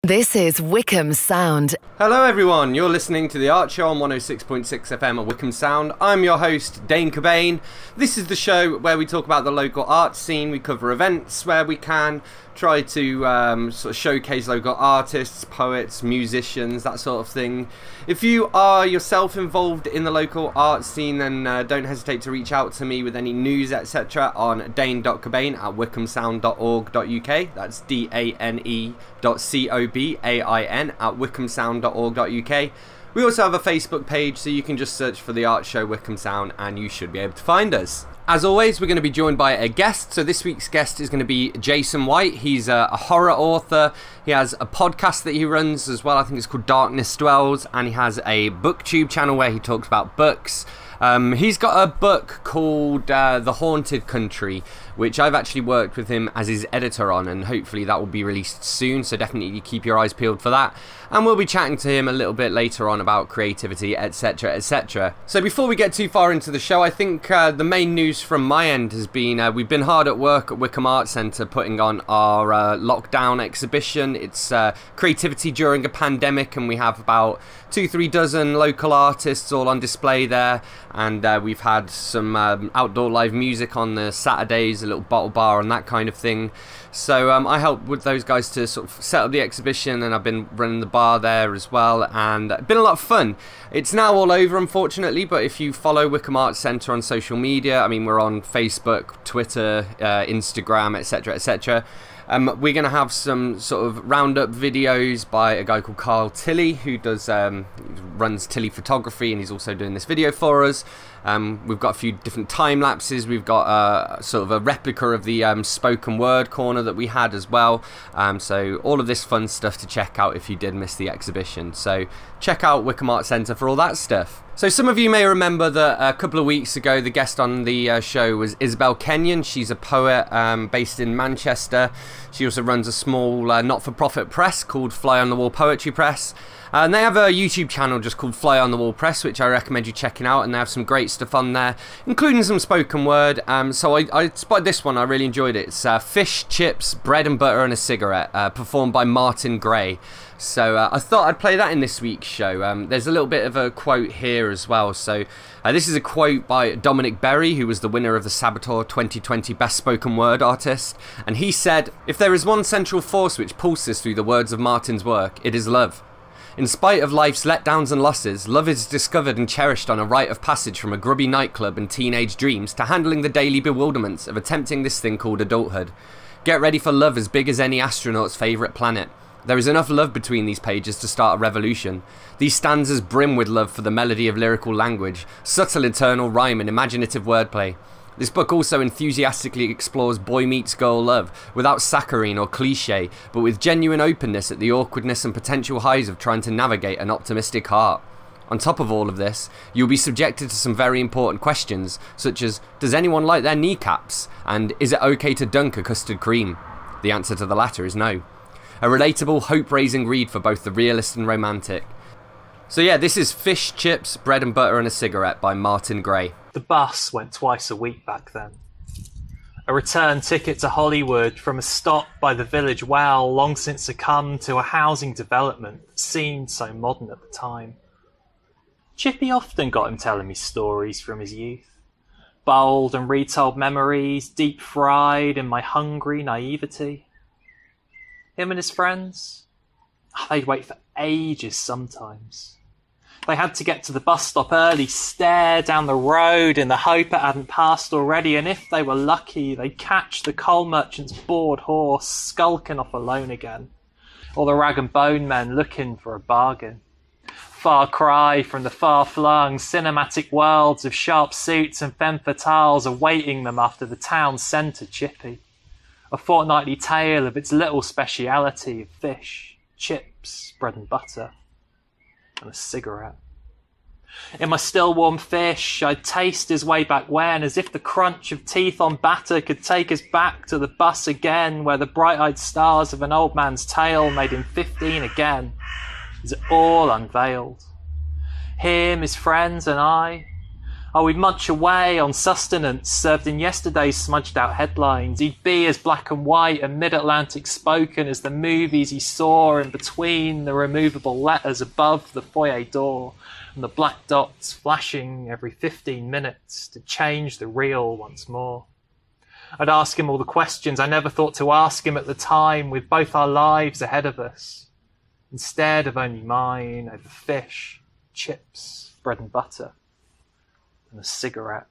This is Wycombe Sound. Hello everyone, you're listening to The Art Show on 106.6 FM at Wycombe Sound. I'm your host, Dane Cobain. This is the show where we talk about the local art scene, we cover events where we can, try to sort of showcase local artists, poets, musicians, that sort of thing. If you are yourself involved in the local art scene, then don't hesitate to reach out to me with any news, etc. on dane.cobain@wycombesound.org.uk. That's dane.cobain @wycombesound.org.uk. We also have a Facebook page, so you can just search for The Art Show Wycombe Sound and you should be able to find us. As always, we're going to be joined by a guest. So this week's guest is going to be Jason White. He's a horror author. He has a podcast that he runs as well. I think it's called Darkness Dwells. And he has a booktube channel where he talks about books. He's got a book called The Haunted Country, which I've actually worked with him as his editor on, and hopefully that will be released soon, so definitely keep your eyes peeled for that. And we'll be chatting to him a little bit later on about creativity, etc, etc. So before we get too far into the show, I think the main news from my end has been we've been hard at work at Wycombe Art Centre putting on our lockdown exhibition. It's creativity during a pandemic, and we have about 2-3 dozen local artists all on display there. And we've had some outdoor live music on the Saturdays, a little bottle bar and that kind of thing. So I helped with those guys to sort of set up the exhibition, and I've been running the bar there as well, and it's been a lot of fun. It's now all over, unfortunately, but if you follow Wycombe Art Centre on social media, I mean, we're on Facebook, Twitter, Instagram, etc, etc. We're going to have some sort of roundup videos by a guy called Carl Tilley, who runs Tilley Photography, and he's also doing this video for us. We've got a few different time lapses. We've got sort of a replica of the spoken word corner that we had as well. So all of this fun stuff to check out if you did miss the exhibition. So check out Wycombe Art Centre for all that stuff. So some of you may remember that a couple of weeks ago the guest on the show was Isabel Kenyon. She's a poet based in Manchester. She also runs a small not-for-profit press called Fly on the Wall Poetry Press. And they have a YouTube channel just called Fly on the Wall Press, which I recommend you checking out, and they have some great stuff on there, including some spoken word. So I spotted this one, I really enjoyed it. It's Fish, Chips, Bread and Butter and a Cigarette, performed by Martin Gray. So I thought I'd play that in this week's show. There's a little bit of a quote here as well. So this is a quote by Dominic Berry, who was the winner of the Saboteur 2020 Best Spoken Word Artist. And he said, "If there is one central force which pulses through the words of Martin's work, it is love. In spite of life's letdowns and losses, love is discovered and cherished on a rite of passage from a grubby nightclub and teenage dreams to handling the daily bewilderments of attempting this thing called adulthood. Get ready for love as big as any astronaut's favourite planet. There is enough love between these pages to start a revolution. These stanzas brim with love for the melody of lyrical language, subtle internal rhyme and imaginative wordplay. This book also enthusiastically explores boy meets girl love, without saccharine or cliché, but with genuine openness at the awkwardness and potential highs of trying to navigate an optimistic heart. On top of all of this, you'll be subjected to some very important questions, such as, does anyone like their kneecaps? And is it okay to dunk a custard cream? The answer to the latter is no. A relatable, hope-raising read for both the realist and romantic. So yeah, this is Fish, Chips, Bread and Butter and a Cigarette by Martin Gray. The bus went twice a week back then. A return ticket to Hollywood from a stop by the village well long since succumbed to a housing development that seemed so modern at the time. Chippy often got him telling me stories from his youth. Bold and retold memories, deep fried in my hungry naivety. Him and his friends, they'd wait for ages sometimes. They had to get to the bus stop early, stare down the road in the hope it hadn't passed already, and if they were lucky, they'd catch the coal merchant's bored horse skulking off alone again, or the rag and bone men looking for a bargain. Far cry from the far-flung cinematic worlds of sharp suits and femme fatales awaiting them after the town centre chippy. A fortnightly tale of its little speciality of fish, chips, bread and butter, and a cigarette. In my still warm fish, I'd taste his way back when, as if the crunch of teeth on batter could take us back to the bus again, where the bright-eyed stars of an old man's tale made him 15 again. Is it all unveiled? Him, his friends, and I, Oh, we'd munch away on sustenance served in yesterday's smudged out headlines. He'd be as black and white and mid-Atlantic spoken as the movies he saw in between the removable letters above the foyer door and the black dots flashing every 15 minutes to change the reel once more. I'd ask him all the questions I never thought to ask him at the time, with both our lives ahead of us, instead of only mine, over fish, chips, bread and butter, and a cigarette.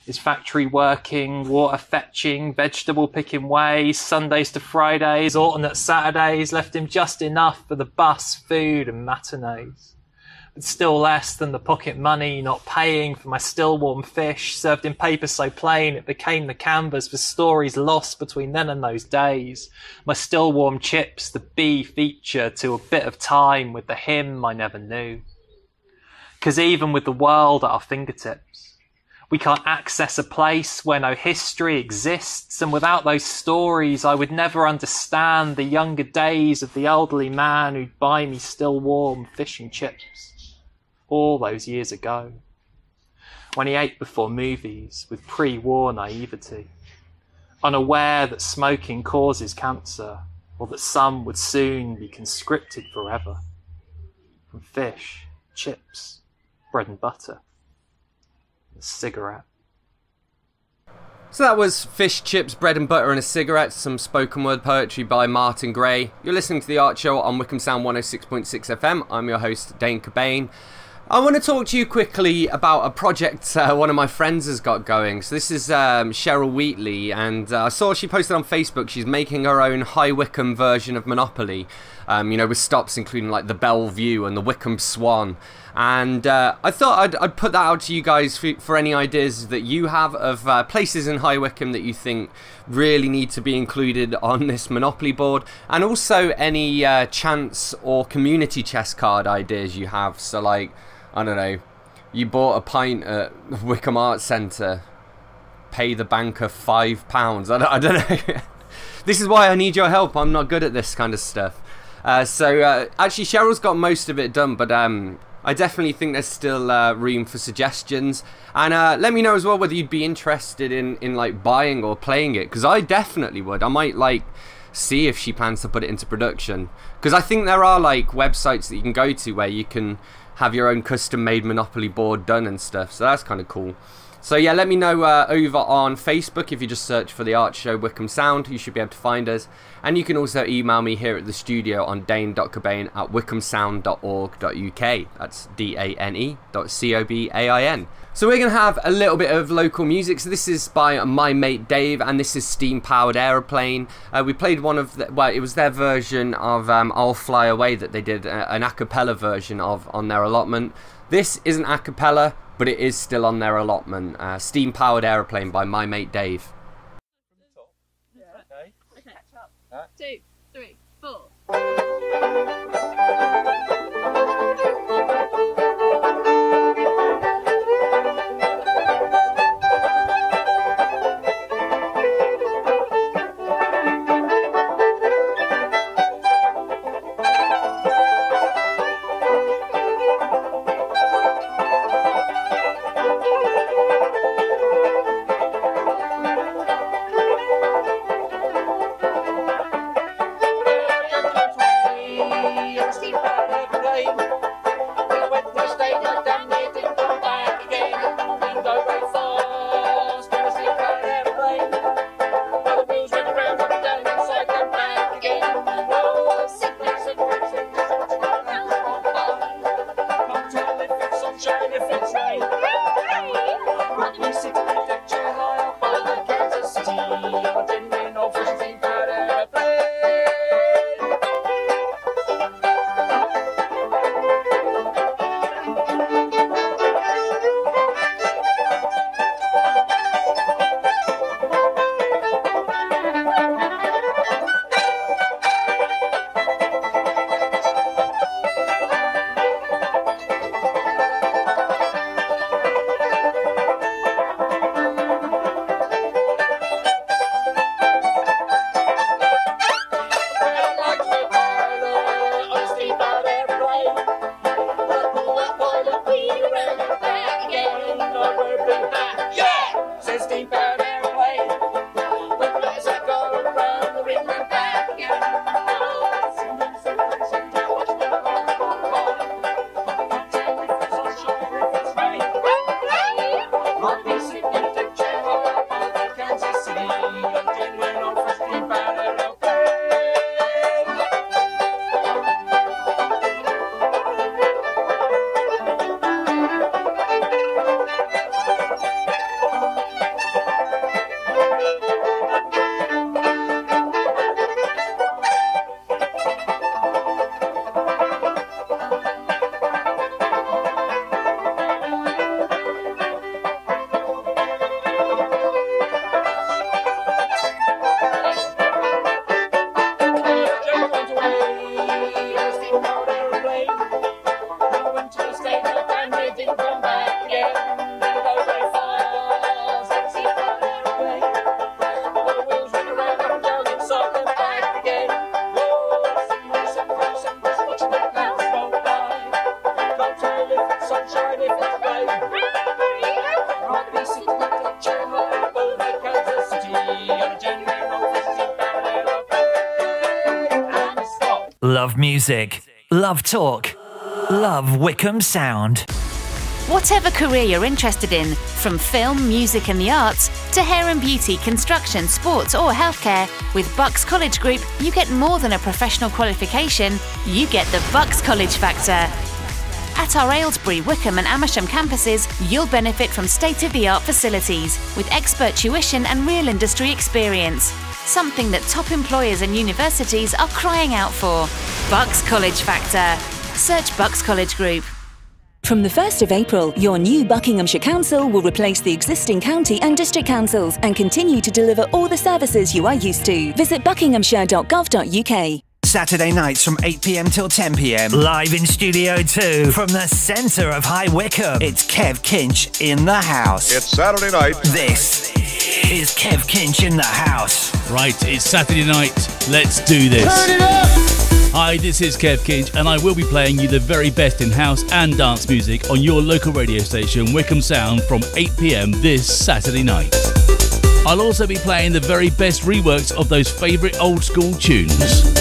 His factory working, water fetching, vegetable picking ways, Sundays to Fridays, alternate Saturdays left him just enough for the bus, food and matinees. But still less than the pocket money not paying for my still warm fish, served in paper so plain it became the canvas for stories lost between then and those days. My still warm chips, the B feature to a bit of time with the him I never knew. 'Cause even with the world at our fingertips, we can't access a place where no history exists, and without those stories I would never understand the younger days of the elderly man who'd buy me still warm fish and chips all those years ago, when he ate before movies with pre-war naivety, unaware that smoking causes cancer or that some would soon be conscripted forever. From fish, chips, bread and butter, and a cigarette. So that was Fish, Chips, Bread and Butter and a Cigarette, some spoken word poetry by Martin Gray. You're listening to The Art Show on Wycombe Sound 106.6 FM. I'm your host, Dane Cobain. I want to talk to you quickly about a project one of my friends has got going. So this is Cheryl Wheatley, and I saw she posted on Facebook she's making her own High Wycombe version of Monopoly, with stops including like the Bellevue and the Wycombe Swan. And I thought I'd put that out to you guys for any ideas that you have of places in High Wycombe that you think really need to be included on this Monopoly board, and also any chance or community chess card ideas you have. So like, I don't know, you bought a pint at Wycombe Arts Centre, pay the banker £5. I don't know. This is why I need your help. I'm not good at this kind of stuff. Actually, Cheryl's got most of it done, but I definitely think there's still room for suggestions. And let me know as well whether you'd be interested in like buying or playing it, because I definitely would. I might like see if she plans to put it into production, because I think there are like websites that you can go to where you can have your own custom made Monopoly board done and stuff, so that's kind of cool. So yeah, let me know over on Facebook. If you just search for The Art Show Wycombe Sound, you should be able to find us. And you can also email me here at the studio on dane.cobain@wycombesound.org.uk. That's dane.cobain. So we're going to have a little bit of local music. So this is by my mate Dave, and this is Steam Powered Aeroplane. We played one of it was their version of I'll Fly Away that they did an a cappella version of on their allotment. This isn't a cappella, but it is still on their allotment. Steam Powered Aeroplane by my mate Dave. Okay. 2, 3, 4. Love music. Love talk. Love Wycombe Sound. Whatever career you're interested in, from film, music and the arts, to hair and beauty, construction, sports or healthcare, with Bucks College Group, you get more than a professional qualification, you get the Bucks College Factor. At our Aylesbury, Wycombe and Amersham campuses, you'll benefit from state-of-the-art facilities, with expert tuition and real industry experience. Something that top employers and universities are crying out for. Bucks College Factor. Search Bucks College Group. From the 1st of April, your new Buckinghamshire Council will replace the existing county and district councils and continue to deliver all the services you are used to. Visit buckinghamshire.gov.uk. Saturday nights from 8 p.m. till 10 p.m. Live in Studio 2 from the centre of High Wycombe. It's Kev Kinch in the house. It's Saturday night. This is Kev Kinch in the house. Right, it's Saturday night. Let's do this. Turn it up! Hi, this is Kev Kinch, and I will be playing you the very best in house and dance music on your local radio station, Wycombe Sound, from 8 p.m. this Saturday night. I'll also be playing the very best reworks of those favourite old school tunes.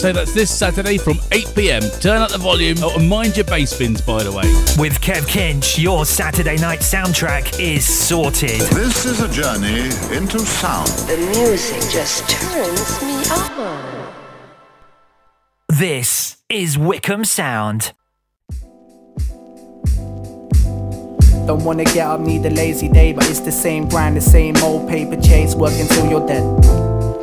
So that's this Saturday from 8 p.m. Turn up the volume. Oh, and mind your bass bins, by the way. With Kev Kinch, your Saturday night soundtrack is sorted. This is a journey into sound. The music just turns me on. This is Wycombe Sound. Don't wanna get up, need a lazy day, but it's the same grind, the same old paper chase, work until you're dead.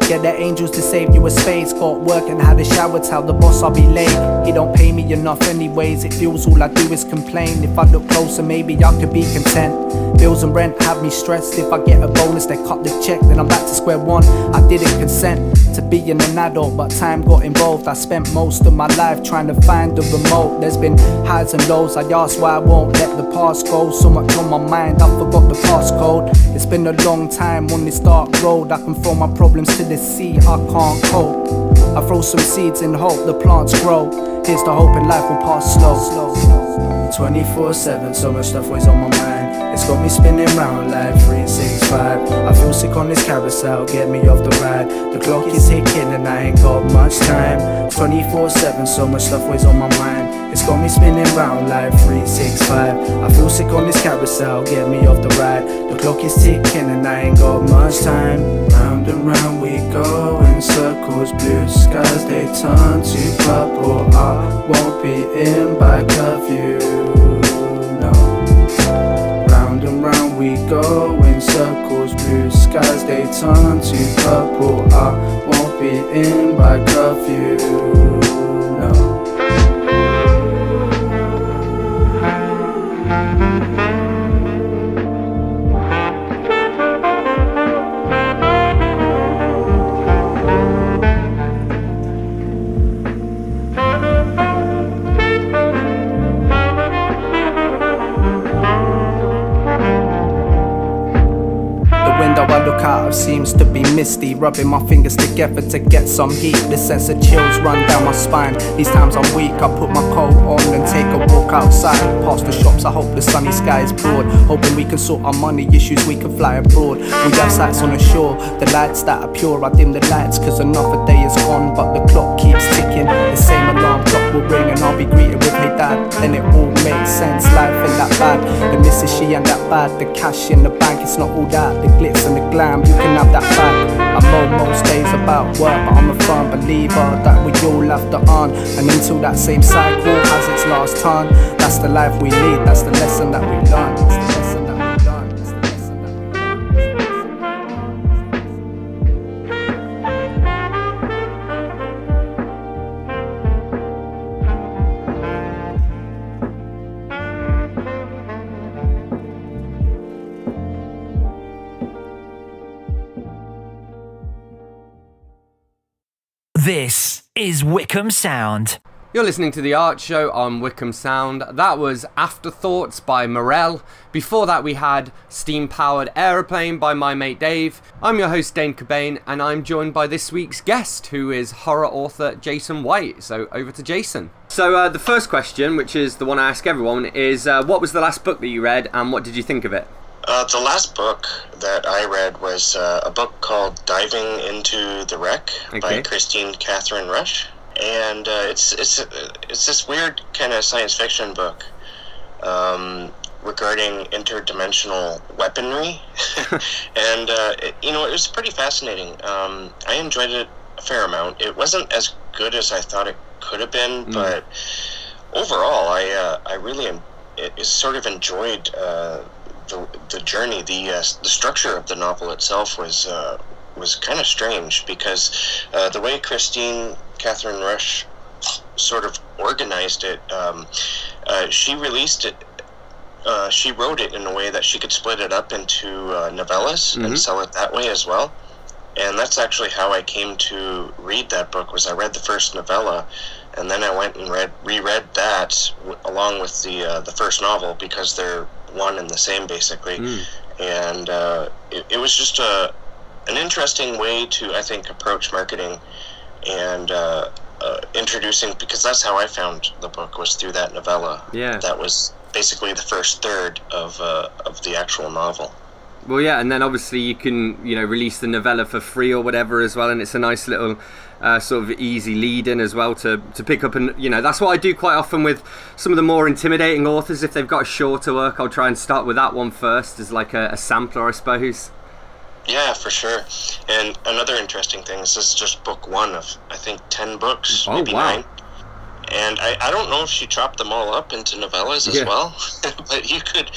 Get the angels to save you a space. Got work and had a shower, tell the boss I'll be late. He don't pay me enough anyways, it feels all I do is complain. If I look closer, maybe I could be content. Bills and rent have me stressed. If I get a bonus, they cut the check, then I'm back to square one. I didn't consent to being an adult, but time got involved. I spent most of my life trying to find the remote. There's been highs and lows, I ask why I won't let the past go. So much on my mind, I forgot the passcode. It's been a long time on this dark road. I can throw my problems to the sea, I can't cope. I throw some seeds in hope the plants grow. Here's the hope in life will pass slow. 24/7, so much stuff weighs on my mind. It's got me spinning round like 365. I feel sick on this carousel, get me off the ride. The clock is ticking and I ain't got much time. 24/7, so much stuff weighs on my mind. It's got me spinning round like 365. I feel sick on this carousel, get me off the ride. The clock is ticking and I ain't got much time. Round and round we go in circles, blue skies they turn to purple. I won't be in by curfew, no. Round and round we go in circles, blue skies they turn to purple. I won't be in by curfew, no. Seems to be misty, rubbing my fingers together to get some heat. The sense of chills run down my spine. These times I'm weak, I put my coat on and take a walk outside. Past the shops, I hope the sunny sky is broad. Hoping we can sort our money issues, we can fly abroad. We have sights on the shore, the lights that are pure. I dim the lights cause another day is gone, but the clock keeps ticking. The same alarm clock will ring and I'll be greeted with hey dad. Then it all makes sense, life ain't that bad. The missus she ain't that bad, the cash in the bank it's not all that. The glitz and the glam, you can have that back. I moan most days about work, but I'm a firm believer that we all have to earn. And until that same cycle has its last turn, that's the life we lead, that's the lesson that we learn. That's the lesson that we learn. That's the lesson that we This is Wycombe Sound. You're listening to The Art Show on Wycombe Sound. That was Afterthoughts by Morel. Before that we had Steam Powered Aeroplane by my mate Dave. I'm your host Dane Cobain and I'm joined by this week's guest who is horror author Jason White. So over to Jason. So the first question, which is the one I ask everyone, is what was the last book that you read and what did you think of it? The last book that I read was a book called Diving into the Wreck by Christine Catherine Rush. and it's this weird kind of science fiction book regarding interdimensional weaponry, and it was pretty fascinating. I enjoyed it a fair amount. It wasn't as good as I thought it could have been, but overall, I really sort of enjoyed the journey. The structure of the novel itself was kind of strange, because the way Catherine Rush sort of organized it, she released it. She wrote it in a way that she could split it up into novellas and sell it that way as well. And that's actually how I came to read that book. Was I read the first novella, and then I went and reread that along with the first novel, because they're one and the same basically. And it was just an interesting way to, I think, approach marketing and introducing, because that's how I found the book, was through that novella. Yeah. That was basically the first third of the actual novel. Well, yeah, and then obviously you can, release the novella for free or whatever as well, and it's a nice little sort of easy lead-in as well to pick up. And, that's what I do quite often with some of the more intimidating authors. If they've got a shorter work, I'll try and start with that one first as like a sampler, I suppose. Yeah, for sure. And another interesting thing, this is just book one of, I think, 10 books, maybe 9. And I don't know if she chopped them all up into novellas as well, but you could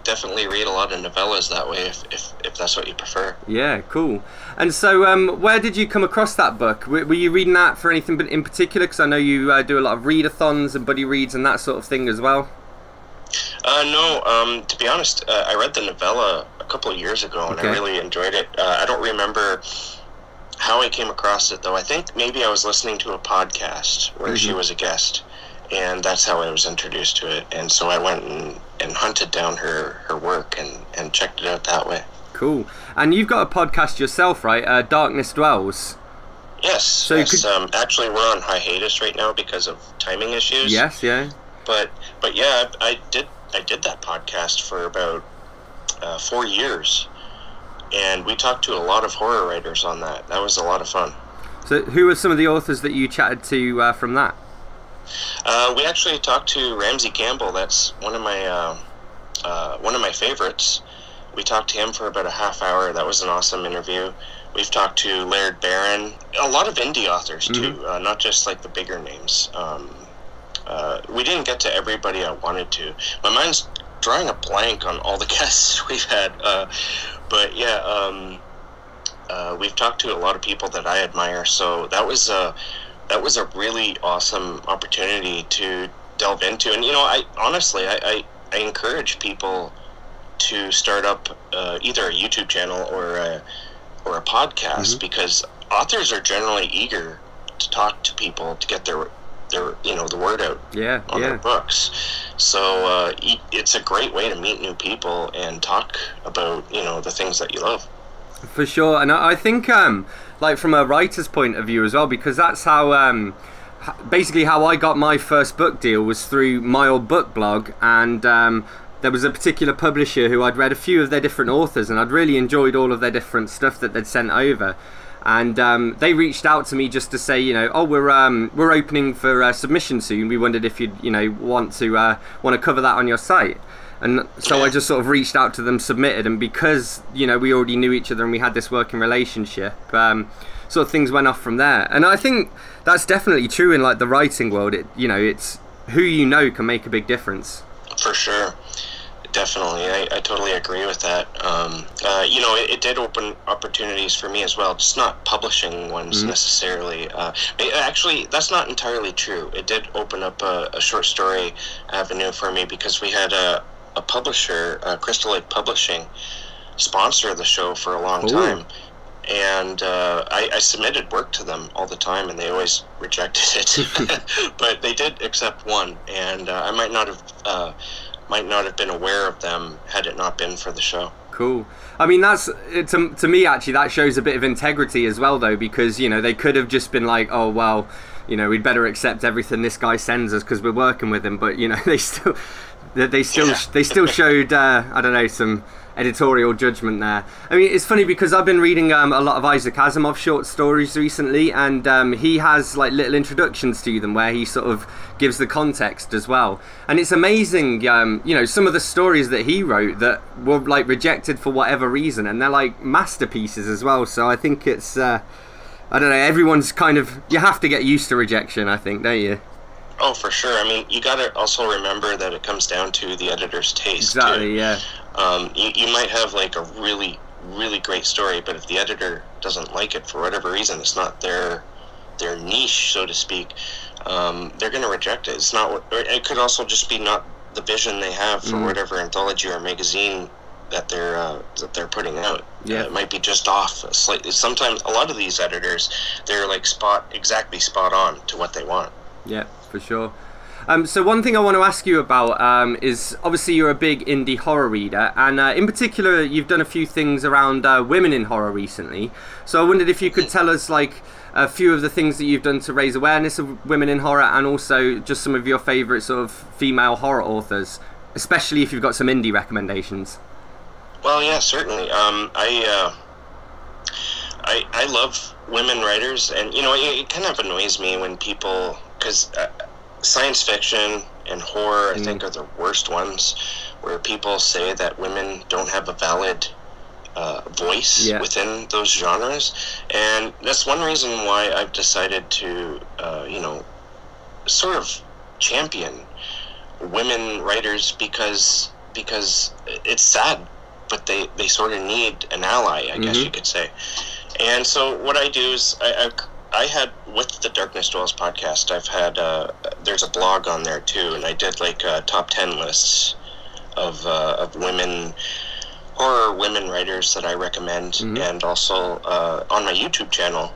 definitely read a lot of novellas that way if that's what you prefer. Yeah, cool. And so where did you come across that book? Were you reading that for anything in particular? Because I know you do a lot of readathons and buddy reads and that sort of thing as well. No, to be honest, I read the novella a couple of years ago, and I really enjoyed it. I don't remember how I came across it, though. I think maybe I was listening to a podcast where she was a guest, and that's how I was introduced to it. And so I went and hunted down her work and checked it out that way. Cool. And you've got a podcast yourself, right? Darkness Dwells. Yes. So actually, we're on hiatus right now because of timing issues. Yes, yeah. But yeah, I did that podcast for about 4 years. And we talked to a lot of horror writers on that. That was a lot of fun. So who were some of the authors that you chatted to from that? We actually talked to Ramsey Campbell. That's one of my favorites. We talked to him for about a half hour. That was an awesome interview. We've talked to Laird Barron, a lot of indie authors too, not just like the bigger names. We didn't get to everybody I wanted to. My mind's drawing a blank on all the guests we've had. But yeah, we've talked to a lot of people that I admire, so that was a really awesome opportunity to delve into. And I honestly encourage people to start up either a YouTube channel or a podcast, because authors are generally eager to talk to people to get their the word out on their books. So it's a great way to meet new people and talk about the things that you love. For sure. And I think like from a writer's point of view as well, because that's how basically how I got my first book deal was through my old book blog. And there was a particular publisher who I'd read a few of their different authors, and I'd really enjoyed all of their different stuff that they'd sent over. And they reached out to me just to say, we're opening for submission soon. We wondered if you'd, want to cover that on your site. And so I just sort of reached out to them, submitted, and because we already knew each other and we had this working relationship, sort of things went off from there. And I think that's definitely true in like the writing world. It's who can make a big difference. For sure. Definitely, I totally agree with that. It did open opportunities for me as well, just not publishing ones necessarily. Actually, that's not entirely true. It did open up a short story avenue for me, because we had a publisher, Crystal Lake Publishing, sponsor the show for a long time. And I submitted work to them all the time, and they always rejected it. But they did accept one, and I might not have been aware of them had it not been for the show. Cool. I mean, that's to me actually that shows a bit of integrity as well, though, because they could have just been like, oh we'd better accept everything this guy sends us because we're working with him, but they They still showed I don't know, some editorial judgment there. I mean, it's funny because I've been reading a lot of Isaac Asimov short stories recently, and he has like little introductions to them where he sort of gives the context as well. And it's amazing, you know, some of the stories that he wrote that were like rejected for whatever reason, and they're like masterpieces as well. So I think it's I don't know, everyone's kind of, you have to get used to rejection, I think, don't you? Oh, for sure. I mean, you got to also remember that it comes down to the editor's taste. Exactly, too. yeah. You might have like a really, really great story, but if the editor doesn't like it for whatever reason, it's not their niche, so to speak, they're going to reject it. It's not. It could also just be not the vision they have for whatever anthology or magazine that they're putting out. Yeah, it might be just off slightly. Sometimes a lot of these editors, they're like exactly spot on to what they want. Yeah, for sure. So one thing I want to ask you about is, obviously you're a big indie horror reader, and in particular you've done a few things around women in horror recently. So I wondered if you could tell us like a few of the things that you've done to raise awareness of women in horror, and also just some of your favourite sort of female horror authors, especially if you've got some indie recommendations. Well, yeah, certainly. I love women writers, and you know, it kind of annoys me when people, because science fiction and horror, I think, are the worst ones, where people say that women don't have a valid voice within those genres. And that's one reason why I've decided to, you know, sort of champion women writers, because it's sad, but they sort of need an ally, I guess you could say. And so what I do is I had, with the Darkness Dwells podcast, I've had, there's a blog on there too, and I did like top 10 lists of horror women writers that I recommend, and also on my YouTube channel,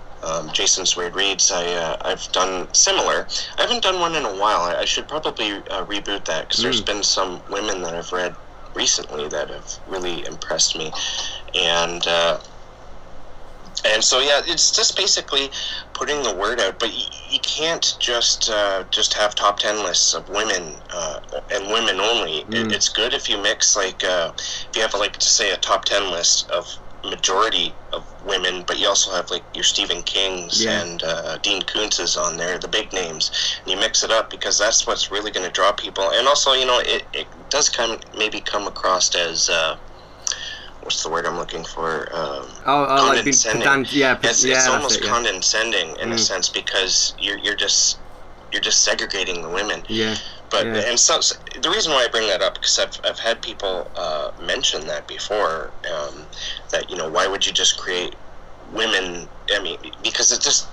Jason's Weird Reads, I've done similar. I haven't done one in a while. I should probably reboot that, because there's been some women that I've read recently that have really impressed me, and so yeah, it's just basically putting the word out. But you can't just have top 10 lists of women and women only. It's good if you mix, like if you have like, to say, a top 10 list of majority of women, but you also have like your Stephen Kings and Dean Koontzes on there, the big names, and you mix it up, because that's what's really going to draw people. And also, you know, it does maybe come across as what's the word I'm looking for? Condescending. It's almost condescending in a sense, because you're just segregating the women. Yeah. But and so the reason why I bring that up, because I've had people mention that before, that, you know, why would you just create women? I mean, because it just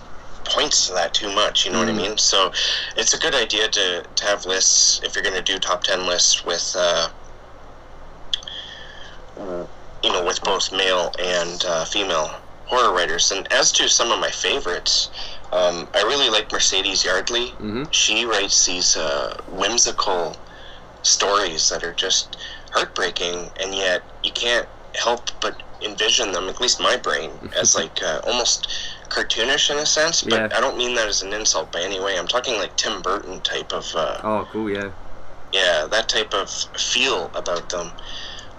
points to that too much, you know what I mean? So it's a good idea to have lists, if you're going to do top 10 lists, with you know, with both male and female horror writers. And as to some of my favorites, I really like Mercedes Yardley. She writes these whimsical stories that are just heartbreaking, and yet you can't help but envision them, at least my brain, as like almost cartoonish in a sense, but I don't mean that as an insult by any way. I'm talking like Tim Burton type of oh, cool, yeah, that type of feel about them.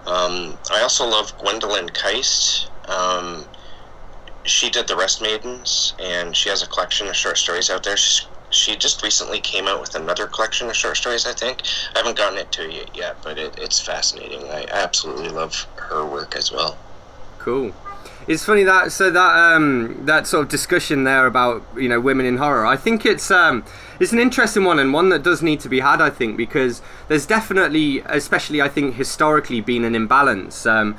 I also love Gwendolyn Keist. She did The Rest Maidens, and she has a collection of short stories out there. She just recently came out with another collection of short stories, I think. I haven't gotten it to you yet, but it's fascinating. I absolutely love her work as well. Cool. It's funny that that sort of discussion there about, you know, women in horror. I think it's an interesting one, and one that does need to be had, I think, because there's definitely, especially I think historically, been an imbalance. So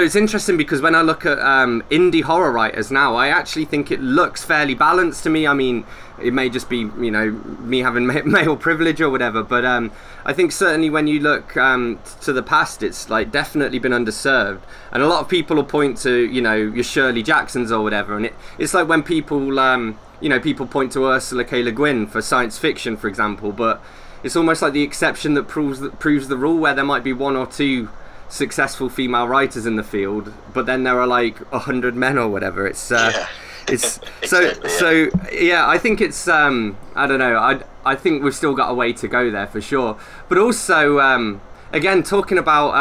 it's interesting, because when I look at indie horror writers now, I actually think it looks fairly balanced to me. I mean, it may just be, you know, me having male privilege or whatever, but I think certainly when you look to the past, it's like definitely been underserved. And a lot of people will point to, you know, your Shirley Jacksons or whatever, and it's like when people you know, people point to Ursula K. Le Guin for science fiction, for example, but it's almost like the exception that proves the rule, where there might be one or two successful female writers in the field, but then there are like 100 men or whatever. It's exactly, so yeah, I think it's I don't know, I think we've still got a way to go there for sure. But also again, talking about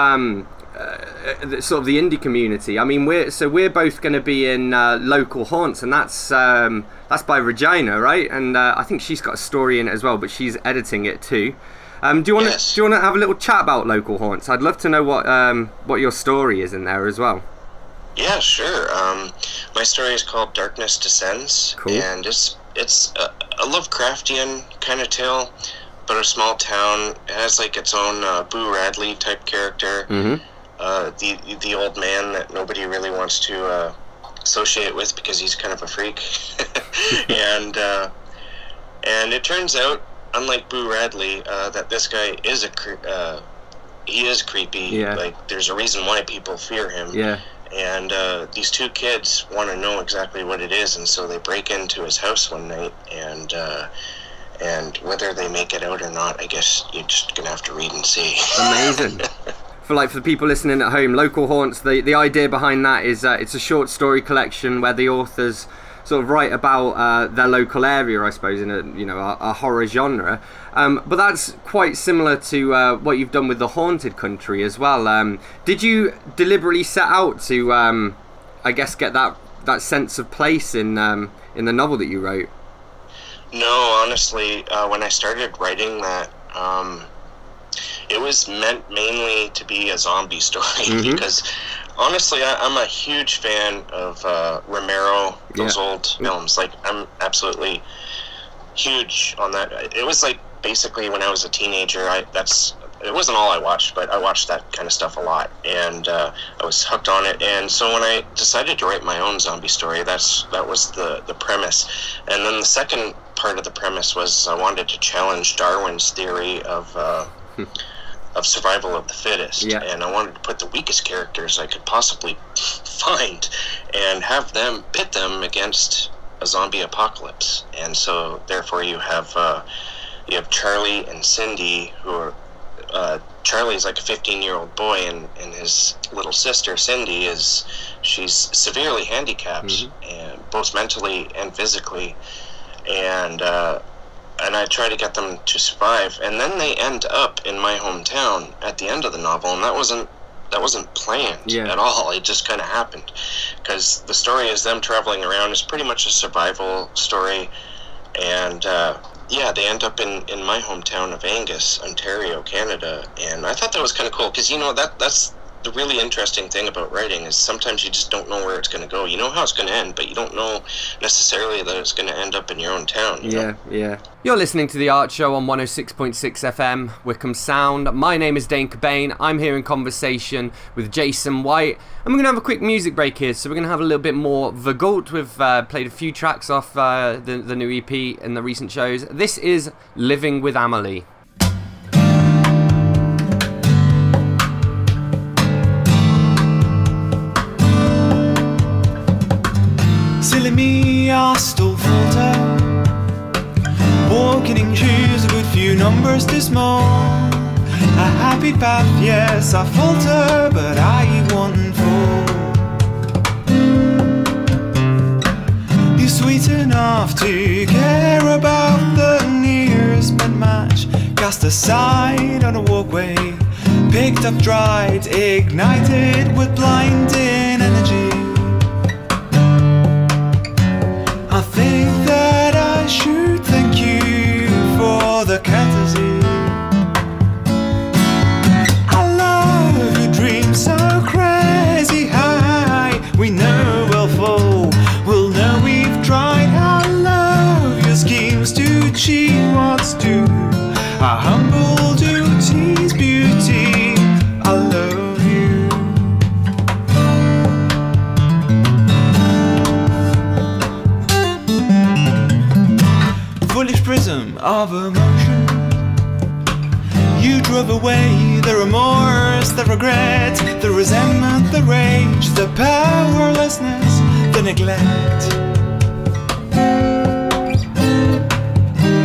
sort of the indie community. I mean, we're both going to be in Local Haunts, and that's by Regina, right? And I think she's got a story in it as well, but she's editing it too. Do you want to have a little chat about Local Haunts? I'd love to know what your story is in there as well. Yeah, sure. My story is called Darkness Descends, and it's a Lovecraftian kind of tale, but a small town. It has like its own Boo Radley type character, the old man that nobody really wants to associate with because he's kind of a freak, and it turns out, unlike Boo Radley, that this guy is he is creepy. Yeah. Like, there's a reason why people fear him. Yeah. And these two kids want to know exactly what it is, and so they break into his house one night, and whether they make it out or not, I guess you're just gonna have to read and see. Amazing. For the people listening at home, Local Haunts, the idea behind that is it's a short story collection where the authors sort of write about their local area, I suppose, in a horror genre. But that's quite similar to what you've done with The Haunted Country as well. Did you deliberately set out to, I guess, get that sense of place in the novel that you wrote? No, honestly, when I started writing that, it was meant mainly to be a zombie story, because honestly, I'm a huge fan of Romero, those old films. Like, I'm absolutely huge on that. It was like, basically, when I was a teenager, it wasn't all I watched, but I watched that kind of stuff a lot, and I was hooked on it. And so when I decided to write my own zombie story, that was the premise. And then the second part of the premise was I wanted to challenge Darwin's theory of survival of the fittest, and I wanted to put the weakest characters I could possibly find and have them pit them against a zombie apocalypse. And so therefore you have Charlie and Cindy, who are Charlie's like a 15-year-old boy, and his little sister Cindy she's severely handicapped, and both mentally and physically, and I try to get them to survive, and then they end up in my hometown at the end of the novel, and that wasn't planned at all. It just kind of happened, because the story is them traveling around. It's pretty much a survival story, and they end up in my hometown of Angus, Ontario, Canada, and I thought that was kind of cool, because that's the really interesting thing about writing, is sometimes you just don't know where it's going to go. You know how it's going to end, but you don't know necessarily that it's going to end up in your own town. You know? You're listening to The Art Show on 106.6 FM, Wycombe Sound. My name is Dane Cobain. I'm here in conversation with Jason White, and we're going to have a quick music break here, so we're going to have a little bit more Vergult. We've played a few tracks off the new EP in the recent shows. This is Living with Amelie. Silly me, I still falter, walking in shoes a good few numbers too small. A happy path, yes, I falter, but I won't fall. You're sweet enough to care about the nearest match, cast aside on a walkway, picked up dried, ignited with blinding energy. I think that I should thank you for the courtesy. I love your dreams so crazy high. We know we'll fall, we'll know we've tried. I love your schemes to cheat what's due. Our humble duty's beauty. I love you. Foolish prism of emotion, you drove away the remorse, the regret, the resentment, the rage, the powerlessness, the neglect.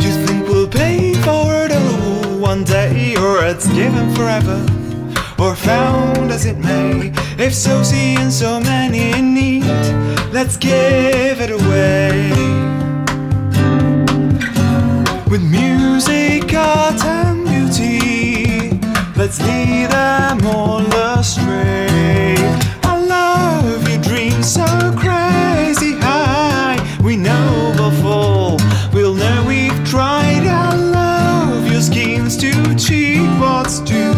Do you think we'll pay for it all one day, or it's given forever, or found as it may? If so, seeing so many in need, let's give it away. With music, art and beauty, let's let's lead them all astray. I love your dreams so crazy high. We know we'll fall, we'll know we've tried. I love your schemes to cheat what's due.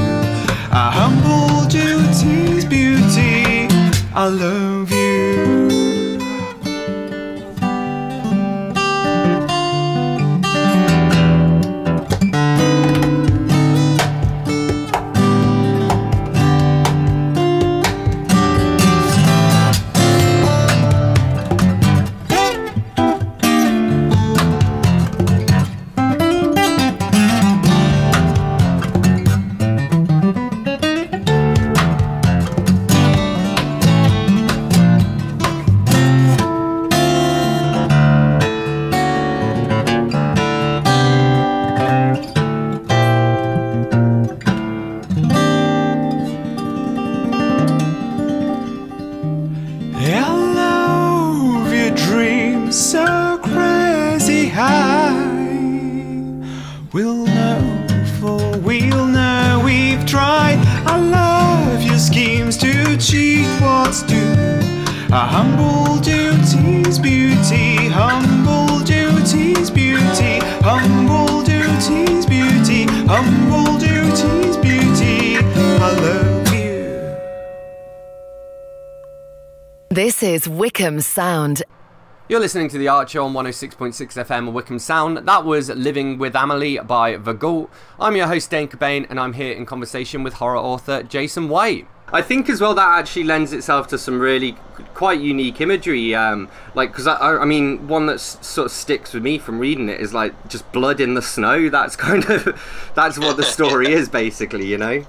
Our humble duty's beauty. I love you. So crazy high. We'll know, for we'll know we've tried. I love your schemes to cheat what's due. Our humble duty's beauty. Humble duty's beauty. Humble duty's beauty. Humble duty's beauty. I love you. This is Wycombe Sound. You're listening to The Art Show on 106.6 FM Wycombe Sound. That was Living with Amelie by The Ghoul. I'm your host Dane Cobain, and I'm here in conversation with horror author Jason White. I think as well that actually lends itself to some really quite unique imagery, because I mean, one that sort of sticks with me from reading it is like just blood in the snow. That's kind of, that's what the story is basically, you know?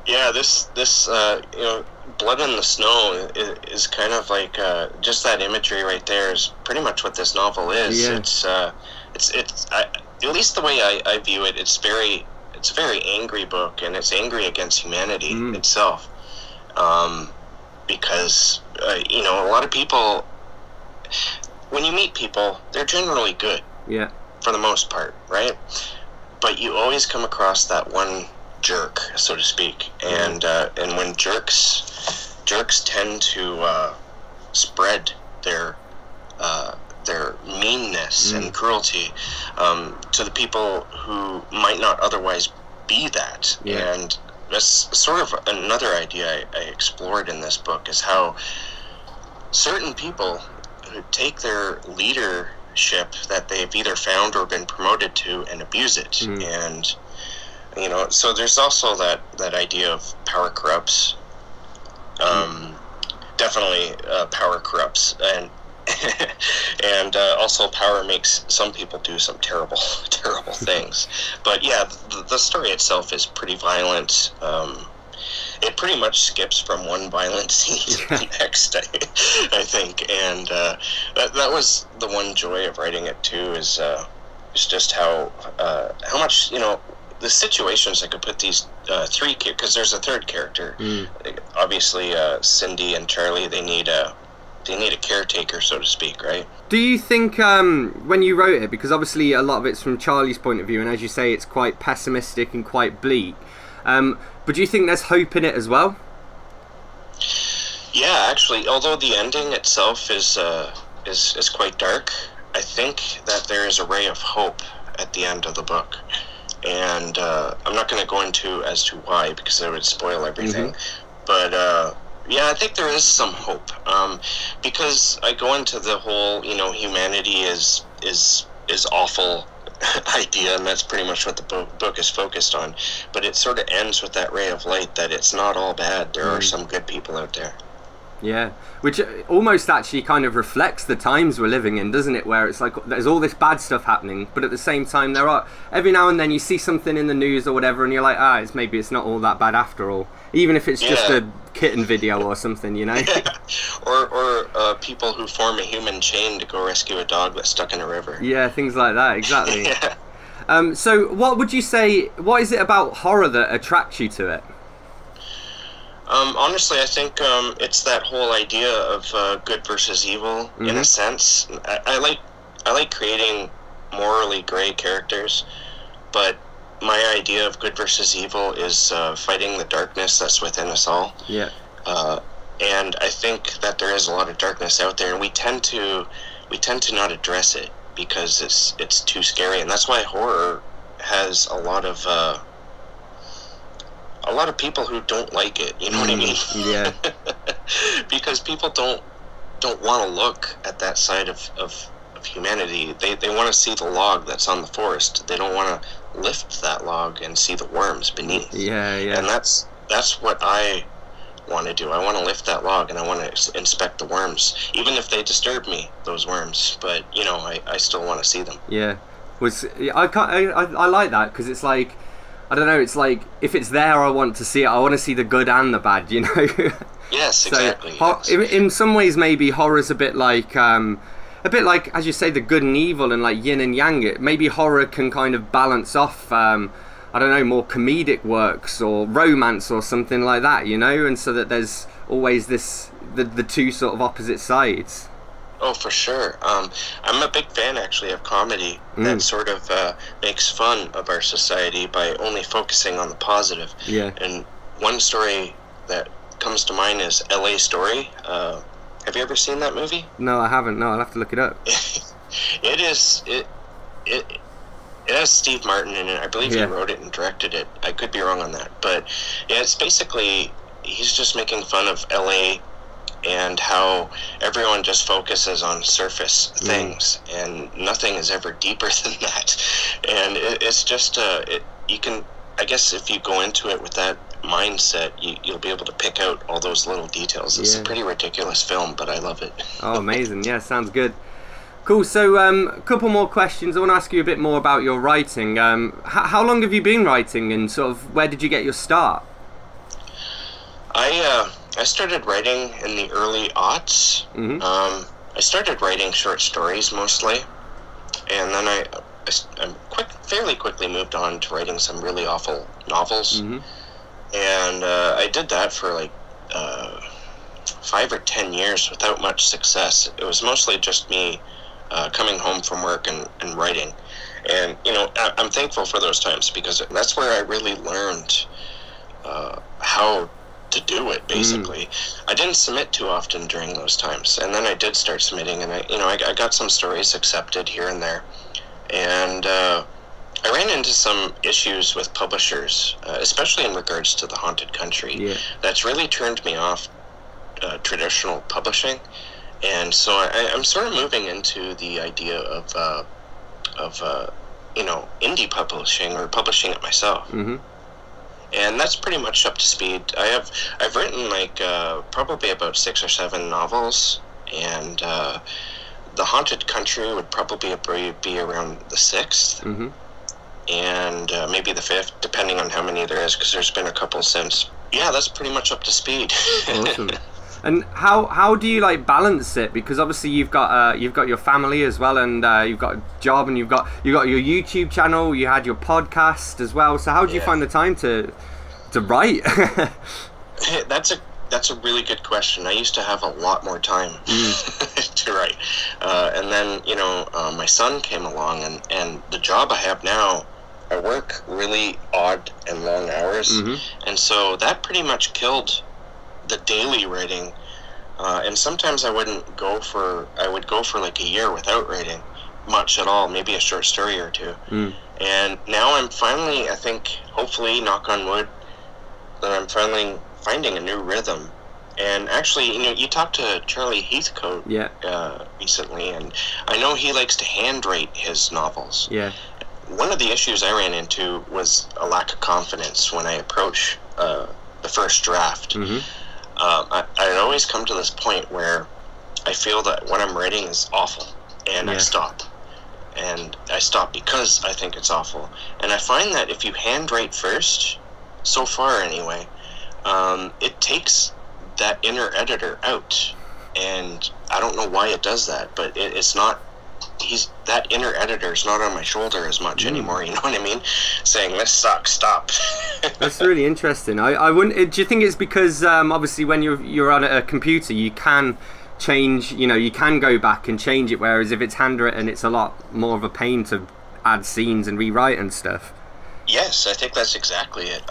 Yeah, this you know, blood in the snow is kind of like just that imagery right there is pretty much what this novel is. Yeah. It's at least the way I view it, it's a very angry book, and it's angry against humanity itself, because you know, a lot of people, when you meet people, they're generally good, yeah, for the most part, right? But you always come across that one jerk, so to speak, and when jerks tend to spread their meanness and cruelty to the people who might not otherwise be that. Yeah. And that's sort of another idea I explored in this book, is how certain people who take their leadership that they've either found or been promoted to and abuse it. And you know, so there's also that idea of power corrupts. Definitely power corrupts, and and also power makes some people do some terrible things. But yeah, the story itself is pretty violent. It pretty much skips from one violent scene to the next, I think, and that was the one joy of writing it too, is just how much, you know, the situations I could put these three, because there's a third character. Obviously, Cindy and Charlie, they need a caretaker, so to speak, right? Do you think when you wrote it, because obviously a lot of it's from Charlie's point of view, and as you say, it's quite pessimistic and quite bleak, but do you think there's hope in it as well? Yeah, actually, although the ending itself is quite dark, I think that there is a ray of hope at the end of the book. And I'm not going to go into as to why, because it would spoil everything. But yeah, I think there is some hope, because I go into the whole, you know, humanity is awful idea, and that's pretty much what the book is focused on. But it sort of ends with that ray of light that it's not all bad. There are some good people out there. Yeah, which almost actually kind of reflects the times we're living in, doesn't it? Where it's like there's all this bad stuff happening, but at the same time there are, every now and then you see something in the news or whatever, and you're like, maybe it's not all that bad after all, even if it's just a kitten video or something, you know? Yeah. Or people who form a human chain to go rescue a dog that's stuck in a river. Yeah, things like that, exactly. Yeah. So what would you say, what is it about horror that attracts you to it? Honestly, I think it's that whole idea of good versus evil, in a sense. I like creating morally gray characters, but my idea of good versus evil is fighting the darkness that's within us all. Yeah. And I think that there is a lot of darkness out there, and we tend to not address it because it's too scary, and that's why horror has a lot of people who don't like it. You know what I mean? Yeah. Because people don't want to look at that side of humanity. They want to see the log that's on the forest. They don't want to lift that log and see the worms beneath. Yeah, yeah. And that's what I want to do. I want to lift that log and I want to inspect the worms, even if they disturb me, those worms. But you know, I still want to see them. Yeah. I like that, because it's like, I don't know, it's like, if it's there, I want to see it. I want to see the good and the bad, you know? Yes, exactly. In some ways, maybe horror's a bit like, as you say, the good and evil, and like yin and yang. Maybe horror can kind of balance off, I don't know, more comedic works or romance or something like that, you know? And so that there's always the two sort of opposite sides. Oh, for sure. I'm a big fan, actually, of comedy that sort of makes fun of our society by only focusing on the positive. Yeah. And one story that comes to mind is L.A. Story. Have you ever seen that movie? No, I haven't. No, I'll have to look it up. It has Steve Martin in it. I believe he wrote it and directed it. I could be wrong on that. But yeah, it's basically, he's just making fun of L.A., and how everyone just focuses on surface things, and nothing is ever deeper than that. And it's just you can, I guess, if you go into it with that mindset, you'll be able to pick out all those little details. It's a pretty ridiculous film, but I love it. Oh, amazing. Yeah, sounds good. Cool. So a couple more questions. I want to ask you a bit more about your writing. How long have you been writing, and sort of where did you get your start? I started writing in the early aughts. I started writing short stories mostly, and then I fairly quickly moved on to writing some really awful novels. And I did that for like 5 or 10 years without much success. It was mostly just me coming home from work and writing. And, you know, I'm thankful for those times, because that's where I really learned how to do it, basically. I didn't submit too often during those times, and then I did start submitting, and I got some stories accepted here and there. And I ran into some issues with publishers, especially in regards to the haunted country. That's really turned me off traditional publishing, and so I'm sort of moving into the idea of indie publishing, or publishing it myself. And that's pretty much up to speed. I've written like probably about 6 or 7 novels, and the haunted country would probably be around the 6th, and maybe the 5th, depending on how many there is, because there's been a couple since. Yeah, that's pretty much up to speed. Awesome. And how do you like balance it? Because obviously you've got your family as well, and you've got a job, and you've got your YouTube channel, you had your podcast as well. So how do you find the time to write? That's a really good question. I used to have a lot more time to write, and then my son came along, and the job I have now, I work really odd and long hours, and so that pretty much killed the daily writing, and sometimes I would go for like a year without writing much at all, maybe a short story or two. And now I'm finally, I think, hopefully, knock on wood, that I'm finally finding a new rhythm. And actually, you talked to Charlie Heathcote recently, and I know he likes to handwrite his novels. One of the issues I ran into was a lack of confidence when I approach the first draft. I'd always come to this point where I feel that what I'm writing is awful, and I stop. And I stop because I think it's awful. And I find that if you handwrite first, so far anyway, it takes that inner editor out. And I don't know why it does that, but it's not, that inner editor's not on my shoulder as much anymore, you know what I mean? Saying, this sucks, stop. That's really interesting. I wouldn't, do you think it's because obviously when you're on a computer, you can change, you can go back and change it, whereas if it's handwritten, it's a lot more of a pain to add scenes and rewrite and stuff? Yes, I think that's exactly it.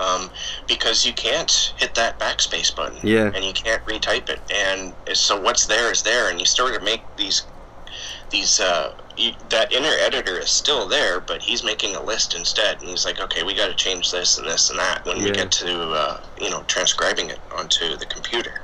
Because you can't hit that backspace button, and you can't retype it, and so what's there is there, and you sort of make these that inner editor is still there, but he's making a list instead, and he's like, okay, we got to change this and this and that when we get to transcribing it onto the computer.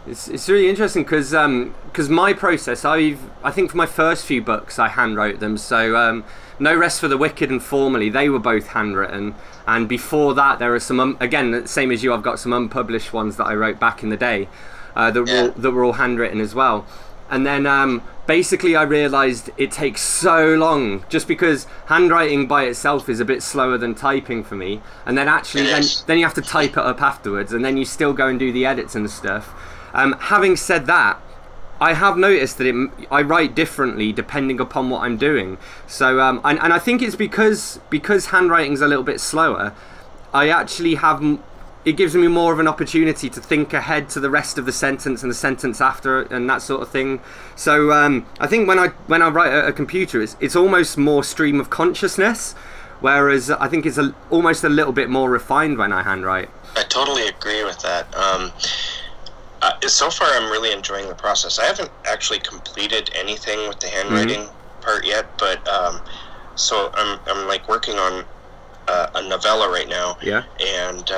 It's really interesting because my process, I think for my first few books I handwrote them. So No Rest for the Wicked and Formerly, they were both handwritten, and before that there are some again, same as you, I've got some unpublished ones that I wrote back in the day that were all handwritten as well. And then basically I realised it takes so long, just because handwriting by itself is a bit slower than typing for me, and then actually then you have to type it up afterwards, and then you still go and do the edits and stuff. Having said that, I have noticed that I write differently depending upon what I'm doing. So and I think it's because handwriting's a little bit slower, I actually have, it gives me more of an opportunity to think ahead to the rest of the sentence and the sentence after and that sort of thing. So I think when I write at a computer, it's almost more stream of consciousness, whereas I think it's almost a little bit more refined when I handwrite. I totally agree with that. So far I'm really enjoying the process. I haven't actually completed anything with the handwriting part yet, but so I'm like working on a novella right now, and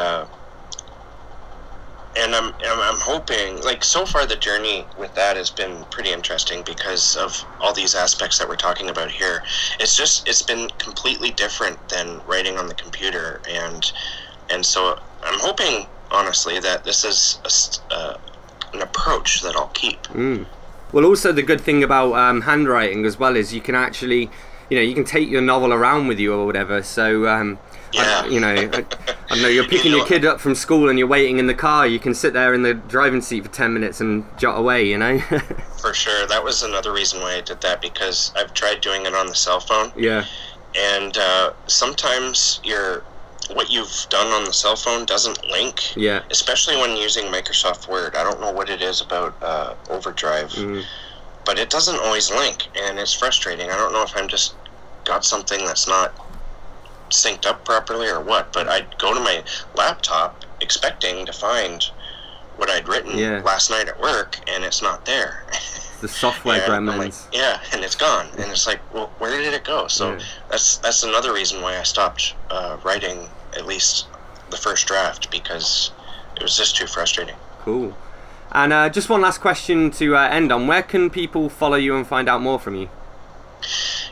I'm hoping, like, so far the journey with that has been pretty interesting because of all these aspects that we're talking about here. It's been completely different than writing on the computer, and so I'm hoping honestly that this is an approach that I'll keep. Well, also the good thing about handwriting as well is you can actually, you can take your novel around with you or whatever. So I don't know, you're picking your kid up from school and you're waiting in the car, you can sit there in the driving seat for 10 minutes and jot away, For sure. That was another reason why I did that, because I've tried doing it on the cell phone. And sometimes what you've done on the cell phone doesn't link, especially when using Microsoft Word. I don't know what it is about Overdrive, but it doesn't always link, and it's frustrating. I don't know if I'm just got something that's not synced up properly or what, but I'd go to my laptop expecting to find what I'd written last night at work, and it's not there. The software gremlins. And it's gone, and it's like, well, where did it go? So that's another reason why I stopped writing at least the first draft, because it was just too frustrating. Cool. And just one last question to end on. Where can people follow you and find out more from you?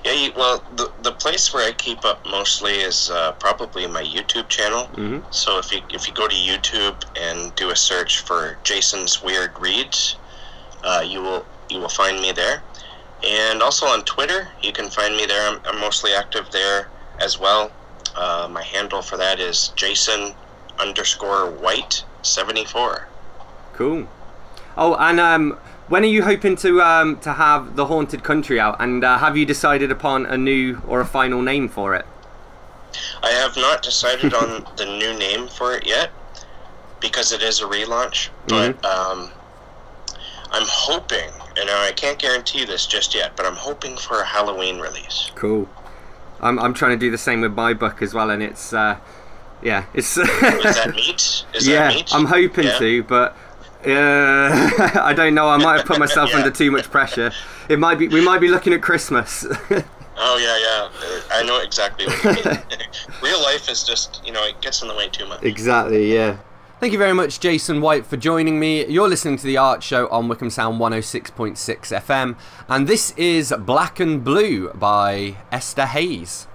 Yeah, well, the place where I keep up mostly is probably my YouTube channel. So if you go to YouTube and do a search for Jason's Weird Reads, you will find me there. And also on Twitter, you can find me there. I'm mostly active there as well. My handle for that is Jason_White74. Cool. Oh, and when are you hoping to have The Haunted Country out? And have you decided upon a new or a final name for it? I have not decided on the new name for it yet, because it is a relaunch. But I'm hoping, and I can't guarantee this just yet, but I'm hoping for a Halloween release. Cool. I'm trying to do the same with my book as well, and it's it's. Is that meat? Is that meat? I'm hoping to, but I don't know. I might have put myself under too much pressure. We might be looking at Christmas. Oh yeah. I know exactly what you mean. Real life is just, it gets in the way too much. Exactly. Yeah. Thank you very much, Jason White, for joining me. You're listening to The Art Show on Wycombe Sound 106.6 FM, and this is Black and Blue by Esther Hayes.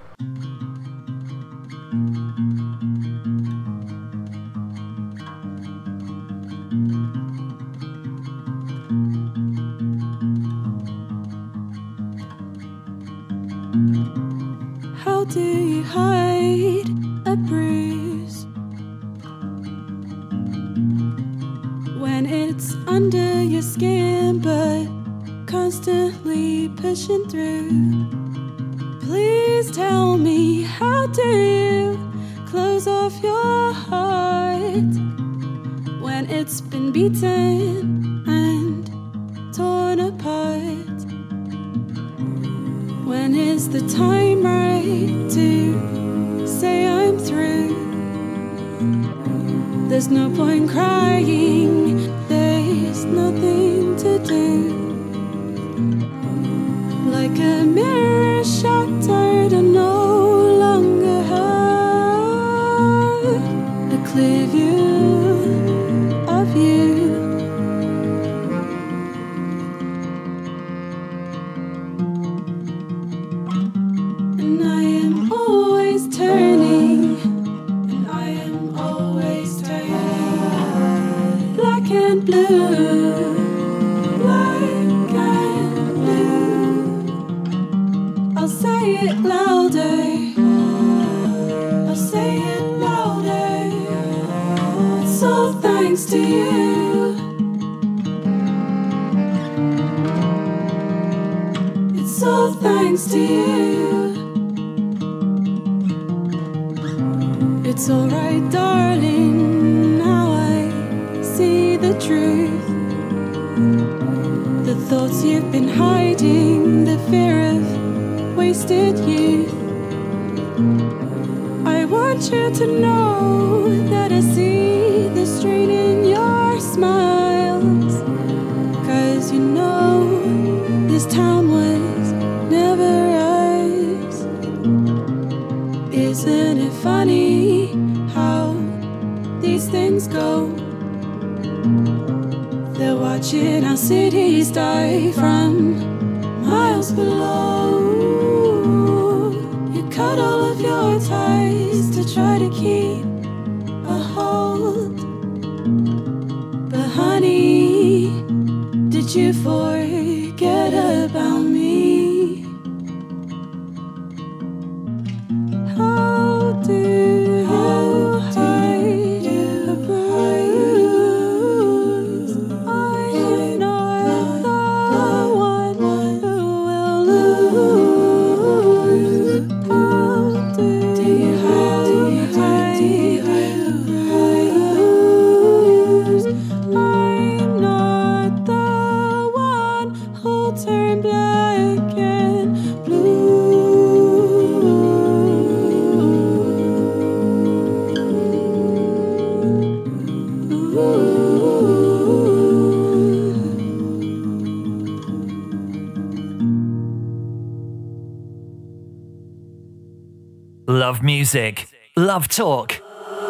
How do you hide a bruise when it's under your skin but constantly pushing through? Please tell me, how do you close off your heart when it's been beaten and torn apart? When is the time right to say I'm through? There's no point crying, there's nothing to do. Like a mirror shattered, I no longer have a clear view of you. And I am always turning, and I am always turning, black and blue, black and blue. I'll say it louder, I'll say it louder. It's all thanks to you. It's all thanks to you. It's alright, darling, now I see the truth. The thoughts you've been hiding, the fear of wasted youth. I want you to know that I see the strain in your smiles. 'Cause you know this town was never ours. Isn't it funny how these things go? They're watching our cities die from miles below. You cut all of your ties to try to keep a hold. But honey, did you forget about me? How do you hide a bruise? I'm not the one who will lose. How do you hide a bruise? I'm not the one who'll turn black and Love music, love talk,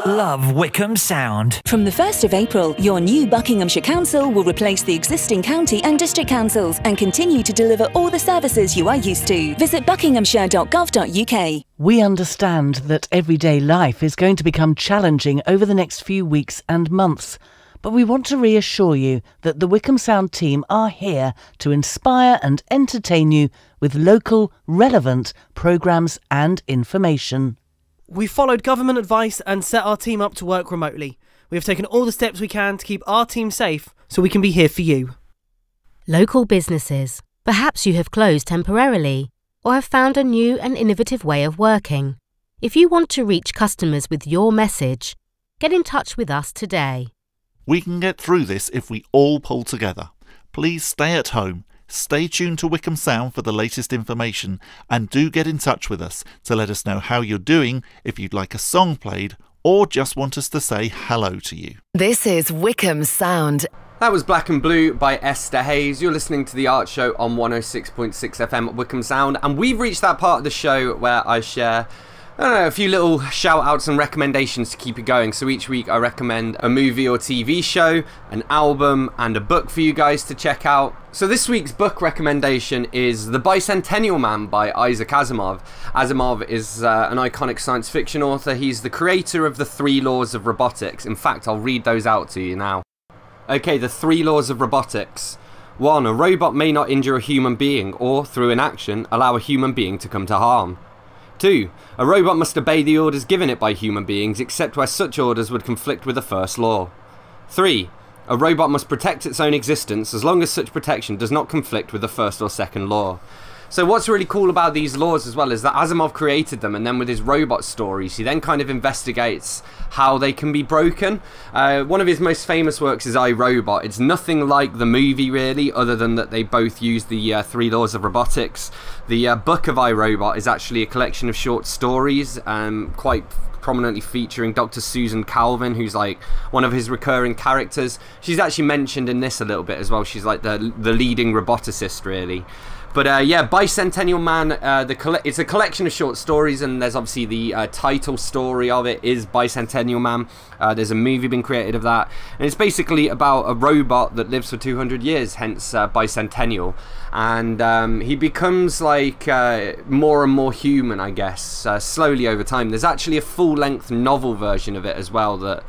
love Wycombe Sound. From the 1st of April, your new Buckinghamshire Council will replace the existing county and district councils and continue to deliver all the services you are used to. Visit buckinghamshire.gov.uk. We understand that everyday life is going to become challenging over the next few weeks and months, but we want to reassure you that the Wycombe Sound team are here to inspire and entertain you with local, relevant programmes and information. We followed government advice and set our team up to work remotely. We have taken all the steps we can to keep our team safe so we can be here for you. Local businesses. Perhaps you have closed temporarily or have found a new and innovative way of working. If you want to reach customers with your message, get in touch with us today. We can get through this if we all pull together. Please stay at home, stay tuned to Wycombe Sound for the latest information, and do get in touch with us to let us know how you're doing, if you'd like a song played, or just want us to say hello to you. This is Wycombe Sound. That was Black and Blue by Esther Hayes. You're listening to The Art Show on 106.6 FM at Wycombe Sound, and we've reached that part of the show where I share a few little shout outs and recommendations to keep it going. So each week I recommend a movie or TV show, an album, and a book for you guys to check out. So this week's book recommendation is The Bicentennial Man by Isaac Asimov. Asimov is an iconic science fiction author. He's the creator of the 3 laws of robotics. In fact, I'll read those out to you now. Okay, the 3 laws of robotics. 1. A robot may not injure a human being or, through inaction, allow a human being to come to harm. 2. A robot must obey the orders given it by human beings except where such orders would conflict with the first law. 3. A robot must protect its own existence as long as such protection does not conflict with the first or second law. So what's really cool about these laws as well is that Asimov created them, and then with his robot stories, he then kind of investigates how they can be broken. One of his most famous works is I, Robot. It's nothing like the movie really, other than that they both use the 3 laws of robotics. The book of I, Robot is actually a collection of short stories, quite prominently featuring Dr. Susan Calvin, who's like one of his recurring characters. She's actually mentioned in this a little bit as well. She's like the leading roboticist really. But yeah, Bicentennial Man, it's a collection of short stories, and there's obviously the title story of it is Bicentennial Man. There's a movie been created of that, and it's basically about a robot that lives for 200 years, hence Bicentennial. And he becomes like more and more human, I guess, slowly over time. There's actually a full-length novel version of it as well that,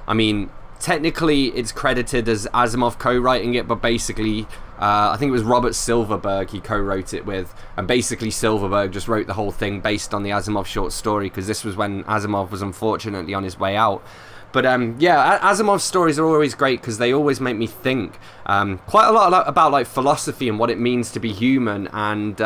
I mean, technically it's credited as Asimov co-writing it, but basically I think it was Robert Silverberg he co-wrote it with, and basically Silverberg just wrote the whole thing based on the Asimov short story, because this was when Asimov was unfortunately on his way out. But yeah, Asimov's stories are always great because they always make me think quite a lot about like philosophy and what it means to be human, and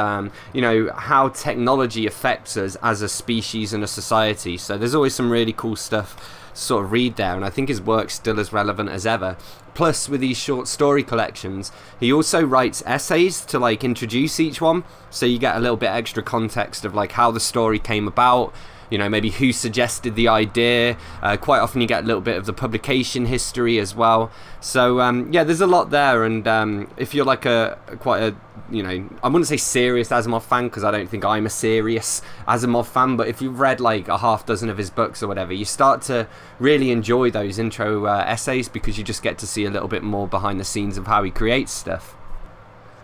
you know, how technology affects us as a species and a society. So there's always some really cool stuff to sort of read there, and I think his work's still as relevant as ever. Plus, with these short story collections, he also writes essays to like introduce each one, so you get a little bit extra context of like how the story came about, you know, maybe who suggested the idea. Quite often you get a little bit of the publication history as well. So yeah, there's a lot there, and if you're like quite a, you know, I wouldn't say serious Asimov fan, because I don't think I'm a serious Asimov fan, but if you've read like a half dozen of his books or whatever, you start to really enjoy those intro essays, because you just get to see a little bit more behind the scenes of how he creates stuff.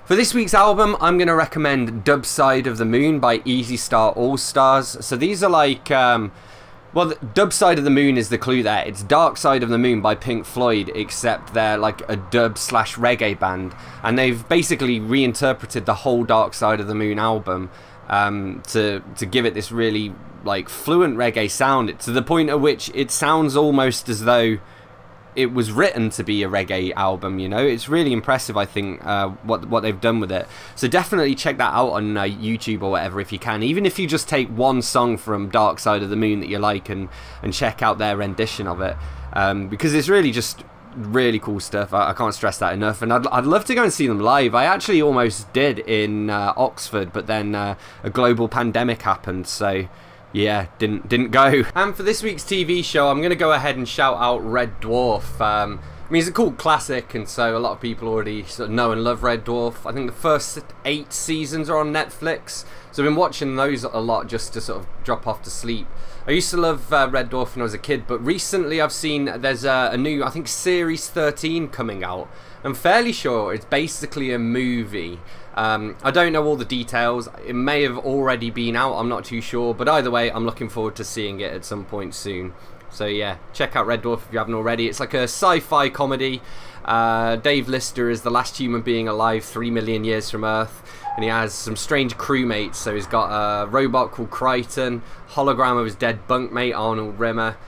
For this week's album, I'm going to recommend Dub Side of the Moon by Easy Star All Stars. So these are like, well, Dub Side of the Moon is the clue there. It's Dark Side of the Moon by Pink Floyd, except they're like a dub/reggae band. And they've basically reinterpreted the whole Dark Side of the Moon album to give it this really like fluent reggae sound, to the point at which it sounds almost as though it was written to be a reggae album. You know, it's really impressive, I think, what they've done with it. So definitely check that out on YouTube or whatever if you can, even if you just take one song from Dark Side of the Moon that you like and check out their rendition of it, because it's really just really cool stuff. I can't stress that enough, and I'd love to go and see them live. I actually almost did in Oxford, but then a global pandemic happened, so yeah, didn't go. And for this week's TV show, I'm going to go ahead and shout out Red Dwarf. I mean, it's a cool classic, and so a lot of people already sort of know and love Red Dwarf. I think the first 8 seasons are on Netflix, so I've been watching those a lot just to sort of drop off to sleep. I used to love Red Dwarf when I was a kid, but recently I've seen there's a new, I think, Series 13 coming out. I'm fairly sure it's basically a movie. I don't know all the details. It may have already been out, I'm not too sure, but either way, I'm looking forward to seeing it at some point soon. So yeah, check out Red Dwarf if you haven't already. It's like a sci-fi comedy. Dave Lister is the last human being alive 3 million years from Earth, and he has some strange crewmates. So he's got a robot called Crichton, hologram of his dead bunkmate Arnold Rimmer,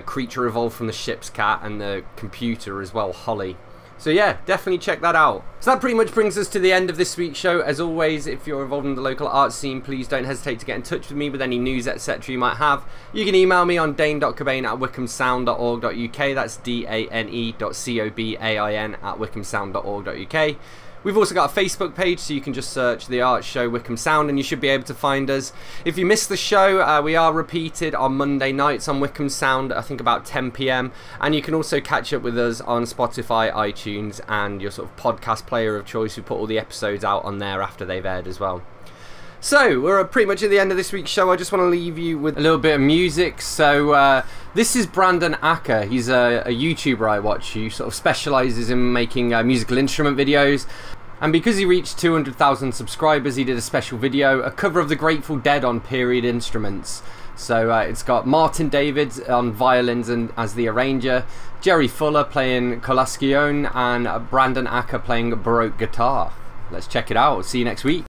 creature evolved from the ship's cat, and the computer as well, Holly. So yeah, definitely check that out. So that pretty much brings us to the end of this week's show. As always, if you're involved in the local art scene, please don't hesitate to get in touch with me with any news, etc. you might have. You can email me on dane.cobain@wycombesound.org.uk. That's dane.cobain@wycombesound.org.uk. We've also got a Facebook page, so you can just search The Art Show Wycombe Sound and you should be able to find us. If you missed the show, we are repeated on Monday nights on Wycombe Sound, I think about 10 PM, and you can also catch up with us on Spotify, iTunes, and your sort of podcast player of choice. We put all the episodes out on there after they've aired as well. So, we're pretty much at the end of this week's show. I just want to leave you with a little bit of music. So, this is Brandon Acker. He's a YouTuber I watch who sort of specialises in making musical instrument videos. And because he reached 200,000 subscribers, he did a special video, a cover of the Grateful Dead on period instruments. So, it's got Martin Davids on violins and as the arranger, Jerry Fuller playing Colascione, and Brandon Acker playing Baroque guitar. Let's check it out. See you next week.